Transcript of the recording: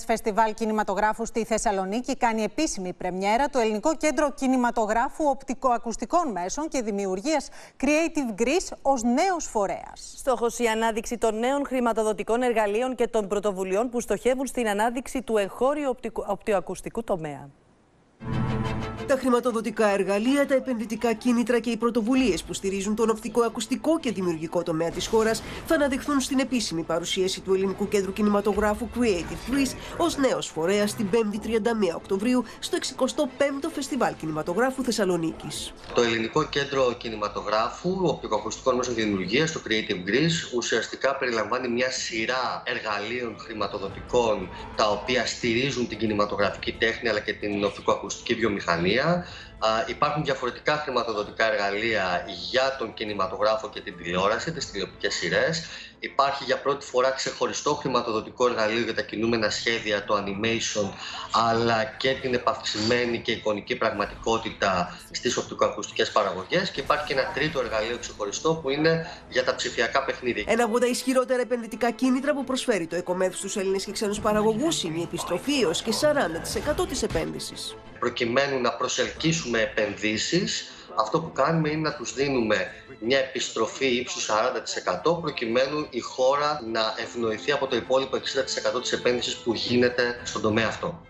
Φεστιβάλ κινηματογράφου στη Θεσσαλονίκη κάνει επίσημη πρεμιέρα το Ελληνικό Κέντρο Κινηματογράφου Οπτικοακουστικών Μέσων και Δημιουργίας Creative Greece ως νέος φορέας. Στόχος η ανάδειξη των νέων χρηματοδοτικών εργαλείων και των πρωτοβουλειών που στοχεύουν στην ανάδειξη του εγχώριου οπτικοακουστικού τομέα. Τα χρηματοδοτικά εργαλεία, τα επενδυτικά κίνητρα και οι πρωτοβουλίες που στηρίζουν τον οπτικοακουστικό και δημιουργικό τομέα της χώρας θα αναδειχθούν στην επίσημη παρουσίαση του Ελληνικού Κέντρου Κινηματογράφου Creative Greece ως νέος φορέας την 5η 31 Οκτωβρίου στο 65ο Φεστιβάλ Κινηματογράφου Θεσσαλονίκης. Το Ελληνικό Κέντρο Κινηματογράφου Οπτικοακουστικών Μέσων και Δημιουργίας, το Creative Greece, ουσιαστικά περιλαμβάνει μια σειρά εργαλείων χρηματοδοτικών τα οποία στηρίζουν την κινηματογραφική τέχνη αλλά και την οπτικοακουστική βιομηχανία. Υπάρχουν διαφορετικά χρηματοδοτικά εργαλεία για τον κινηματογράφο και την τηλεόραση, τις τηλεοπτικές σειρές. Υπάρχει για πρώτη φορά ξεχωριστό χρηματοδοτικό εργαλείο για τα κινούμενα σχέδια, το animation, αλλά και την επαυξημένη και εικονική πραγματικότητα στις οπτικοακουστικές παραγωγές. Και υπάρχει και ένα τρίτο εργαλείο ξεχωριστό που είναι για τα ψηφιακά παιχνίδια. Ένα από τα ισχυρότερα επενδυτικά κίνητρα που προσφέρει το ΕΚΟΜΕΔ στους Έλληνες και ξένους παραγωγούς είναι η επιστροφή έως και 40% της επένδυσης. Προκειμένου να προσελκύσουμε επενδύσεις, αυτό που κάνουμε είναι να τους δίνουμε μια επιστροφή ύψους 40% προκειμένου η χώρα να ευνοηθεί από το υπόλοιπο 60% της επένδυσης που γίνεται στον τομέα αυτό.